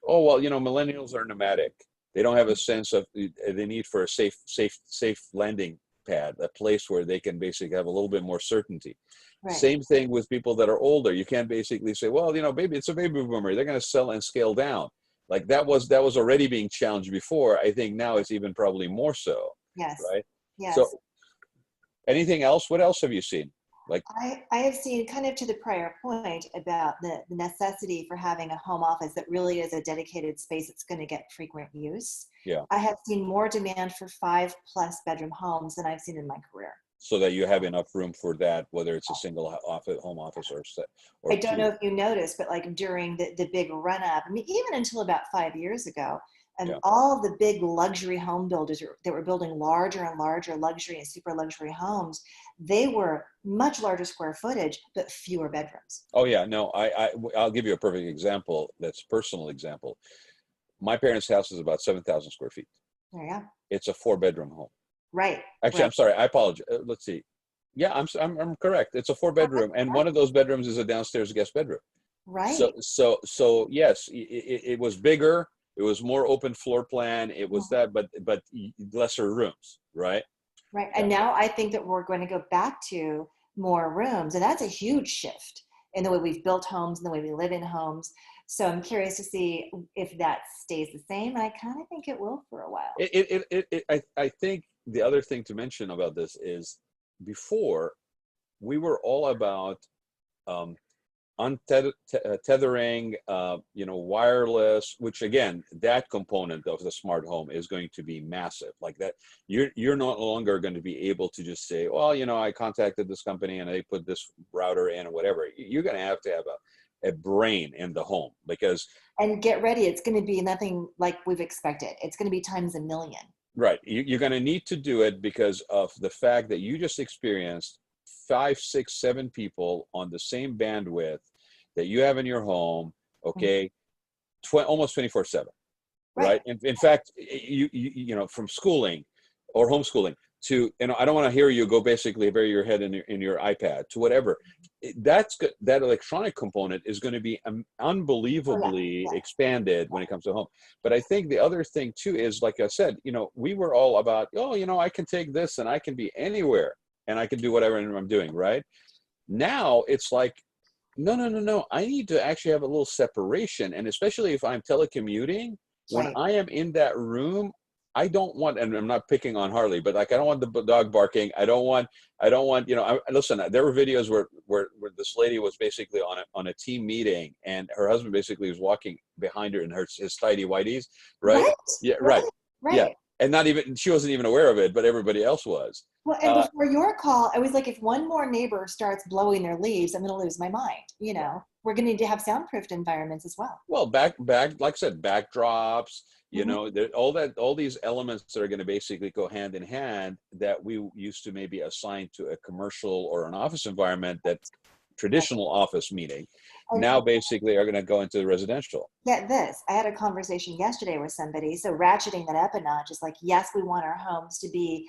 oh, well, you know, millennials are nomadic. They don't have a sense of the need for a safe landing pad, a place where they can basically have a little bit more certainty. Right. Same thing with people that are older. You can't basically say, well, you know, it's a baby boomer, they're going to sell and scale down. Like that was already being challenged before. I think now it's even probably more so. Yes. Right. Yes. So anything else? What else have you seen? Like, I have seen, kind of to the prior point about the necessity for having a home office that really is a dedicated space that's going to get frequent use. yeah, I have seen more demand for 5+ bedroom homes than I've seen in my career. so that you have enough room for that, whether it's a single home office or I don't two. know if you noticed, but like during the big run up, I mean, even until about 5 years ago, Yeah. all of the big luxury home builders that were building larger and larger luxury and super luxury homes, they were much larger square footage, but fewer bedrooms. Oh yeah, no, I'll give you a perfect example. That's a personal example. My parents' house is about 7,000 square feet. There you go. It's a 4-bedroom home. Right. Actually, Right. I'm sorry. I apologize. Let's see. Yeah, I'm correct. It's a 4-bedroom, and one of those bedrooms is a downstairs guest bedroom. Right. So yes, it was bigger. It was more open floor plan. It was that, but lesser rooms, right? Right. And now I think that we're going to go back to more rooms, and that's a huge shift in the way we've built homes and the way we live in homes. So I'm curious to see if that stays the same. And I kind of think it will for a while. I think the other thing to mention about this is before we were all about untethering, you know, wireless, which again, that component of the smart home is going to be massive. Like that, you're no longer going to be able to just say, well, you know, I contacted this company and they put this router in or whatever. You're going to have a brain in the home, because And get ready, it's going to be nothing like we've expected. It's going to be times a million. right, you're going to need to do it because of the fact that you just experienced 5, 6, 7 people on the same bandwidth that you have in your home, okay, almost 24/7, right? In fact, you know, from schooling or homeschooling to, I don't want to hear you go basically bury your head in your iPad to whatever. That's good. That electronic component is going to be Oh yeah, unbelievably yeah, expanded when it comes to home. But I think the other thing too is, like I said, we were all about, I can take this and I can be anywhere and I can do whatever I'm doing, right? Now it's like, no, no, no, no. I need to actually have a little separation. And especially if I'm telecommuting, when right. I am in that room, I don't want, and I'm not picking on Harley, but like, I don't want the dog barking. I don't want, listen, there were videos where this lady was basically on a team meeting and her husband basically was walking behind her in his tidy whities, right? Right, Yeah, right. right, Yeah. right. And not even, she wasn't even aware of it, but everybody else was. Well, and Uh, before your call, I was like, if one more neighbor starts blowing their leaves, I'm going to lose my mind. We're going to need to have soundproofed environments as well. Well, back, like I said, backdrops, Hmm. all these elements that are going to basically go hand in hand that we used to maybe assign to a commercial or an office environment, that Right. traditional office meeting, And now basically are going to go into the residential. get this, I had a conversation yesterday with somebody. So ratcheting that up a notch is like, yes, we want our homes to be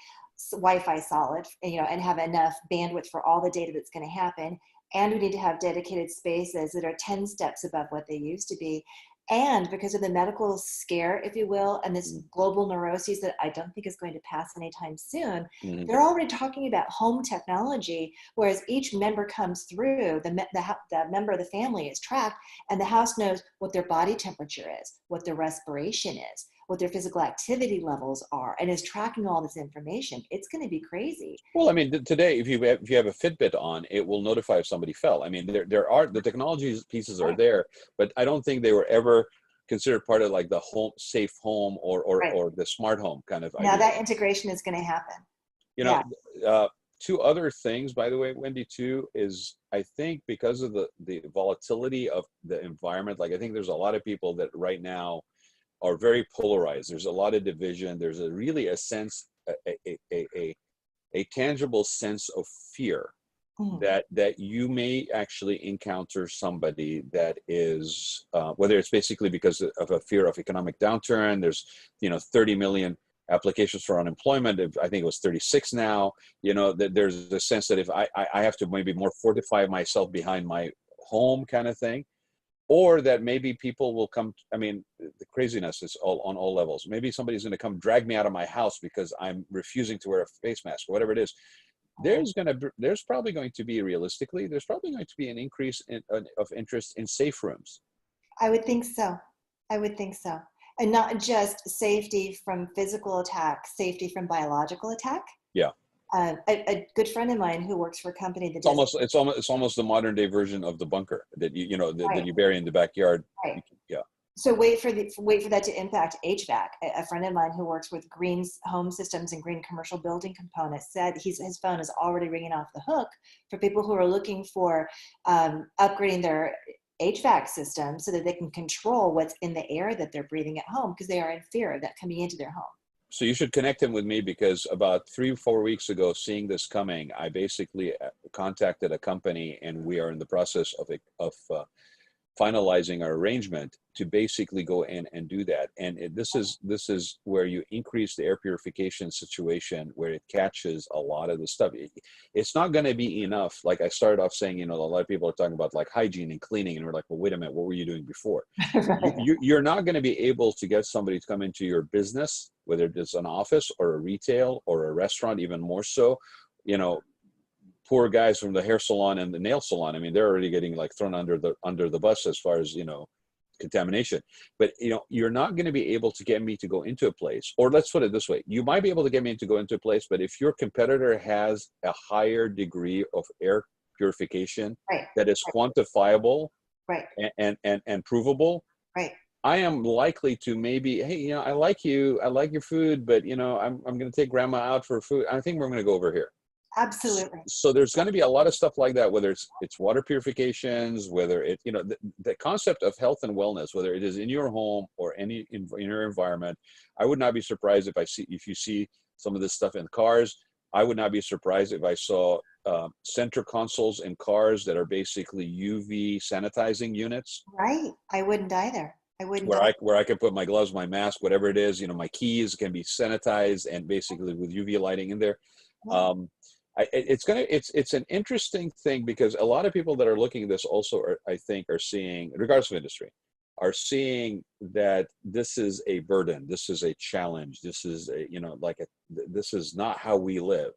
Wi-Fi solid, and have enough bandwidth for all the data that's going to happen. And we need to have dedicated spaces that are 10 steps above what they used to be. And because of the medical scare, if you will, and this global neuroses that I don't think is going to pass anytime soon, Mm-hmm. they're already talking about home technology, whereas each member comes through, the member of the family is tracked, and the house knows what their body temperature is, what their respiration is, what their physical activity levels are, and is tracking all this information. It's going to be crazy. Well, I mean, today, if you have a Fitbit on, it will notify if somebody fell. I mean, there are the technology pieces are Right, there, but I don't think they were ever considered part of like the home safe home right. or the smart home kind of Now idea. that integration is going to happen. You know, Yeah. uh, two other things, by the way, Wendy, too, is I think because of the volatility of the environment, like I think there's a lot of people that right now are very polarized. There's a lot of division. There's really a sense, a tangible sense of fear Mhm. that you may actually encounter somebody that is whether it's basically because of a fear of economic downturn. There's 30 million applications for unemployment. I think it was 36 now. That there's a sense that if I have to maybe more fortify myself behind my home kind of thing, or that maybe people will come. I mean, the craziness is all on all levels. Maybe somebody's going to come drag me out of my house because I'm refusing to wear a face mask or whatever it is. There's probably going to be, realistically, there's probably going to be an increase of interest in safe rooms. I would think so. I would think so. And not just safety from physical attack, safety from biological attack. Yeah, A good friend of mine who works for a company that it's does, almost the modern day version of the bunker that that right, you bury in the backyard. right. Yeah. So wait for that to impact HVAC. A friend of mine who works with green home systems and green commercial building components said his phone is already ringing off the hook for people who are looking for upgrading their HVAC system so that they can control what's in the air that they're breathing at home because they are in fear of that coming into their home. So you should connect him with me, because about 3 or 4 weeks ago, seeing this coming, I basically contacted a company, and we are in the process of finalizing our arrangement to basically go in and do that. And this is where you increase the air purification situation, where it catches a lot of the stuff. It's not going to be enough. Like I started off saying, a lot of people are talking about like hygiene and cleaning, and we're like, well, wait a minute, what were you doing before? Right. You're not going to be able to get somebody to come into your business, whether it's an office or a retail or a restaurant, even more so. You know, poor guys from the hair salon and the nail salon. I mean, they're already getting like thrown under the bus as far as contamination. But you're not going to be able to get me to go into a place, or let's put it this way: you might be able to get me to go into a place, but if your competitor has a higher degree of air purification Right. that is quantifiable Right. and provable, Right. I am likely to maybe, hey, I like your food, but I'm going to take grandma out for food. I think we're going to go over here. Absolutely. So there's going to be a lot of stuff like that, whether it's water purifications, whether the concept of health and wellness, whether it is in your home or in your environment. I would not be surprised if you see some of this stuff in cars. I would not be surprised if I saw center consoles in cars that are basically UV sanitizing units. Right. I wouldn't either. I wouldn't where doubt. I can put my gloves, my mask, whatever it is, my keys can be sanitized and basically with UV lighting in there. Yeah. Um, it's an interesting thing because a lot of people that are looking at this also I think are seeing, regardless of industry, are seeing that this is a burden, this is a challenge, this is a, this is not how we live.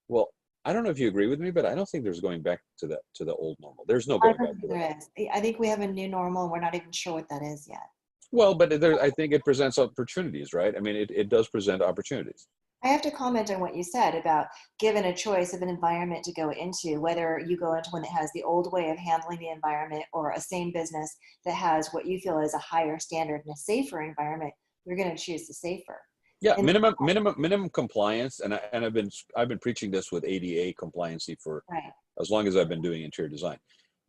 Well, I don't know if you agree with me, but I don't think there's going back to the old normal. There's no I going don't back think to that. there is. I think we have a new normal and we're not even sure what that is yet. Well, but I think it presents opportunities, right? I mean, it does present opportunities. I have to comment on what you said about given a choice of an environment to go into, whether you go into one that has the old way of handling the environment or a same business that has what you feel is a higher standard and a safer environment, you're going to choose the safer. Yeah, And minimum compliance, and I've been preaching this with ADA compliancy for right, as long as I've been doing interior design.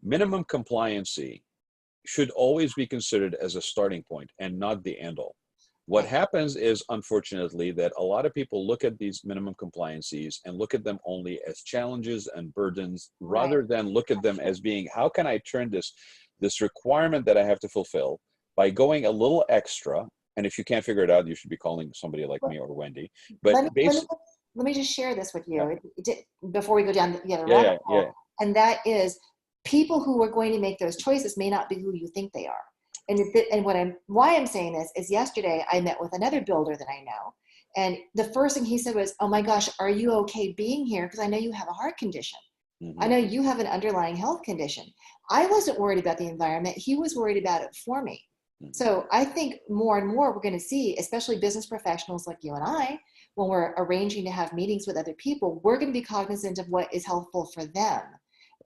Minimum compliancy should always be considered as a starting point and not the end all. What right, happens is, unfortunately, that a lot of people look at these minimum compliances and look at them only as challenges and burdens, right. rather than look at them as being, how can I turn this requirement that I have to fulfill by going a little extra? And if you can't figure it out, you should be calling somebody like me or Wendy. But let me let me basically, let me just share this with yeah, you before we go down the other yeah, rabbit yeah, hole, yeah. and that is people who are going to make those choices may not be who you think they are. And why I'm saying this is yesterday I met with another builder that I know, and the first thing he said was, "Oh my gosh, are you okay being here? Because I know you have a heart condition. I Hmm. know you have an underlying health condition." I wasn't worried about the environment. He was worried about it for me. Hmm. So I think more and more we're going to see, especially business professionals like you and I, when we're arranging to have meetings with other people, we're going to be cognizant of what is helpful for them.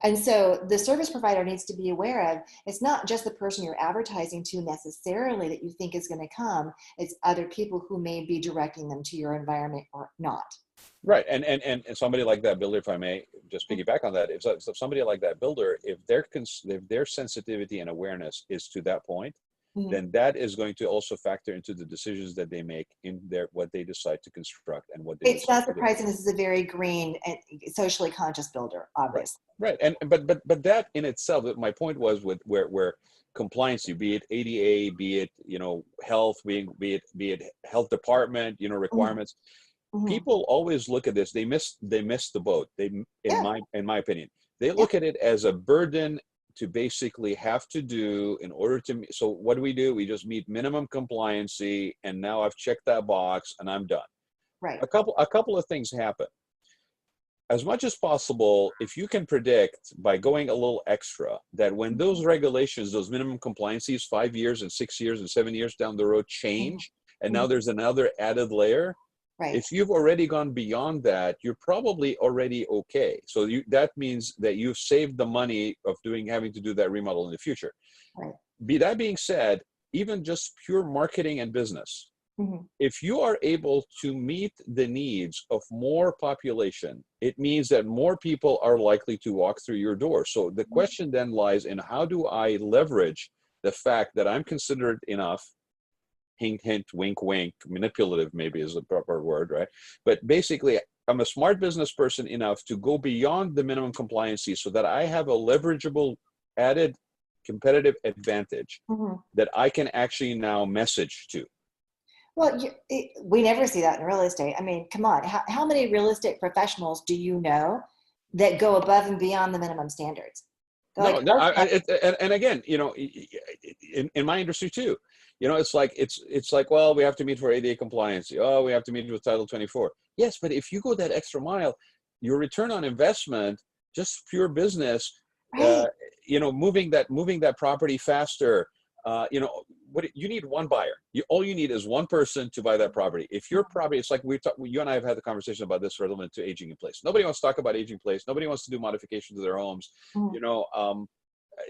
And so the service provider needs to be aware of it's not just the person you're advertising to necessarily that you think is going to come, it's other people who may be directing them to your environment or not. Right, and somebody like that builder, if I may just piggyback on that, if somebody like that builder, if their sensitivity and awareness is to that point, Mhm. then that is going to also factor into the decisions that they make in their what they decide to construct and what they It's decide not to do. surprising this is a very green and socially conscious builder, Right, obviously. right, and but that in itself, my point was with where compliance, be it ADA, be it health, be it health department, Mhm. requirements. Mhm. People always look at this, they miss the boat. They, Yeah, in my opinion, they yeah, look at it as a burden to basically have to do in order to, so what do? We just meet minimum compliancy, and now I've checked that box and I'm done. right. A couple of things happen. As much as possible, if you can predict by going a little extra that when those regulations, those minimum compliances 5 years and 6 years and 7 years down the road Mhm. change, and now Mhm. there's another added layer, Right, if you've already gone beyond that, you're probably already okay. So that means that you've saved the money of having to do that remodel in the future. right. That being said, even just pure marketing and business, Mhm. if you are able to meet the needs of more population, it means that more people are likely to walk through your door. So the question then lies in, how do I leverage the fact that I'm considered enough? Hint, hint, wink, wink, manipulative maybe is the proper word, right? But basically, I'm a smart business person enough to go beyond the minimum compliancy so that I have a leverageable added competitive advantage Mhm. that I can actually now message to. Well, we never see that in real estate. I mean, come on. How many real estate professionals do you know that go above and beyond the minimum standards? They're No, like, no, okay, and again, in my industry too, it's like, well, we have to meet for ADA compliance. Oh, we have to meet with Title 24. Yes, but if you go that extra mile, your return on investment, just pure business, uh, right. moving that property faster. What you need, one buyer. All you need is one person to buy that property. If your property, it's like you and I have had the conversation about this relevant to aging in place. Nobody wants to talk about aging in place. Nobody wants to do modifications to their homes. Mhm. you know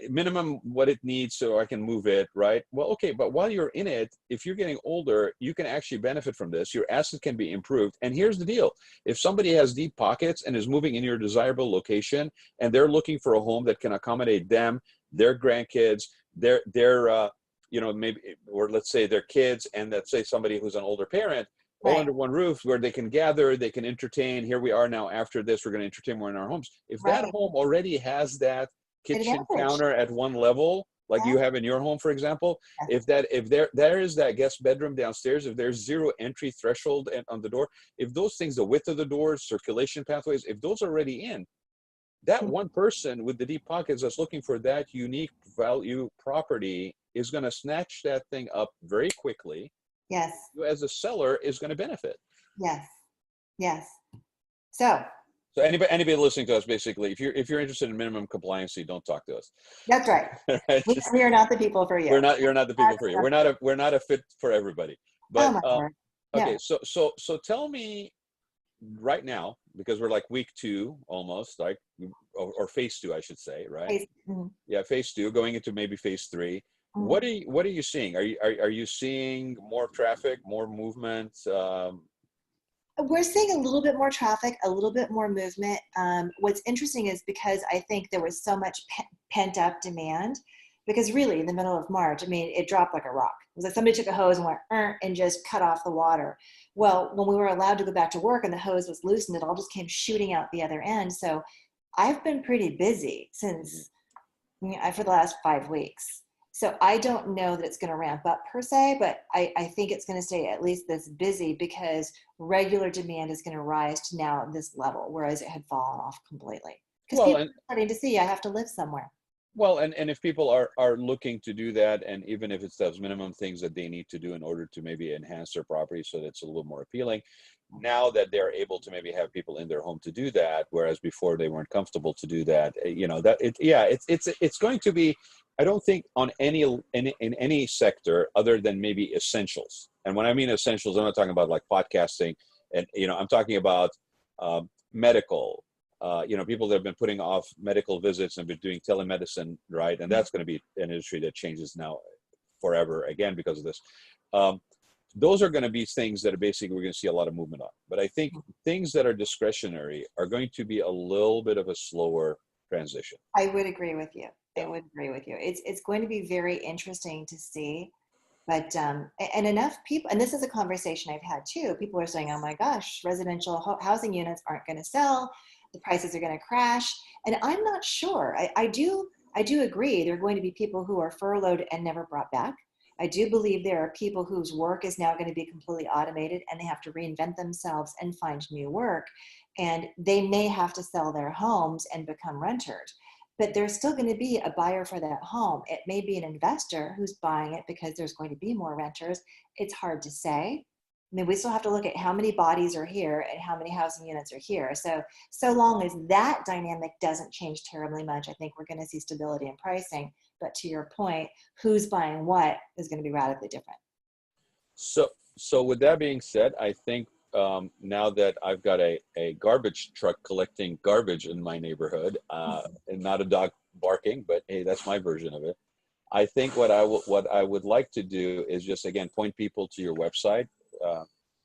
minimum what it needs so I can move it, right? Well, okay, but while you're in it, if you're getting older, you can actually benefit from this. Your asset can be improved. And here's the deal: if somebody has deep pockets and is moving in your desirable location, and they're looking for a home that can accommodate them, their grandkids, maybe, or let's say their kids, and let's say somebody who's an older parent, all Right, under one roof, where they can gather, they can entertain. Here we are now, after this, we're going to entertain more in our homes. If that right. home already has that kitchen Advantage. counter at one level, like you have in your home, for example, if there is that guest bedroom downstairs, if there's zero entry threshold on the door, if those things, the width of the doors, circulation pathways, if those are already in, that one person with the deep pockets that's looking for that unique value property is going to snatch that thing up very quickly. Yes. You as a seller is going to benefit. Yes. Yes. So anybody listening to us, basically, if you're interested in minimum compliancy, don't talk to us. that's right. Right? We are not the people for you. You're not the people for you. We're not a fit for everybody. But okay, so tell me right now, because we're like week 2 almost, like, or phase 2, I should say, right? Yeah, phase 2, going into maybe phase 3. What are you seeing? Are you seeing more traffic, more movement? We're seeing a little bit more traffic, a little bit more movement. What's interesting is because I think there was so much pent up demand, because really in the middle of March, I mean, it dropped like a rock. It was like somebody took a hose and went and just cut off the water. Well, when we were allowed to go back to work and the hose was loosened, it all just came shooting out the other end. So I've been pretty busy since for the last 5 weeks. So I don't know that it's going to ramp up per se, but I think it's going to stay at least this busy, because regular demand is going to rise to now this level, whereas it had fallen off completely. Because people are starting to see I have to live somewhere. Well, and if people are looking to do that, and even if it's those minimum things that they need to do in order to maybe enhance their property so that it's a little more appealing, now that they're able to maybe have people in their home to do that, whereas before they weren't comfortable to do that, it's going to be, I don't think in any sector other than maybe essentials. And when I mean essentials, I'm not talking about like podcasting, and I'm talking about medical. People that have been putting off medical visits and been doing telemedicine, right? And that's going to be an industry that changes now forever again because of this. Those are going to be things that are basically we're going to see a lot of movement on. But I think things that are discretionary are going to be a little bit of a slower transition. I would agree with you. I would agree with you. It's going to be very interesting to see. But, and enough people, and this is a conversation I've had too, people are saying, oh my gosh, residential housing units aren't going to sell. The prices are going to crash. And I'm not sure. I do agree there are going to be people who are furloughed and never brought back. I do believe there are people whose work is now going to be completely automated and they have to reinvent themselves and find new work. And they may have to sell their homes and become renters. But there's still going to be a buyer for that home. It may be an investor who's buying it because there's going to be more renters. It's hard to say. I mean, we still have to look at how many bodies are here and how many housing units are here. So long as that dynamic doesn't change terribly much, I think we're going to see stability in pricing. But to your point, who's buying what is going to be radically different. So with that being said, I think now that I've got a garbage truck collecting garbage in my neighborhood, and not a dog barking, but hey, that's my version of it. I think what I would like to do is just again point people to your website,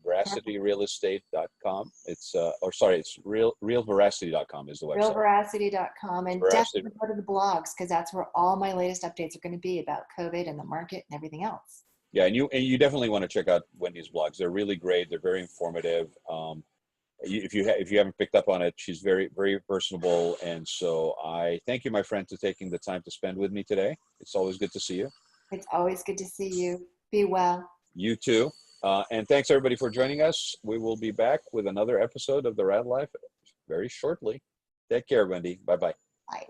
veracityrealestate.com. It's it's realveracity.com is the website. Realveracity.com, and definitely go to the blogs, because that's where all my latest updates are going to be about COVID and the market and everything else. Yeah, and you definitely want to check out Wendy's blogs. They're really great. They're very informative. If you haven't picked up on it, she's very, very personable. And so I thank you, my friend, for taking the time to spend with me today. It's always good to see you. It's always good to see you. Be well. You too. And thanks everybody for joining us. We will be back with another episode of the Raad Life very shortly. Take care, Wendy. Bye-bye. Bye.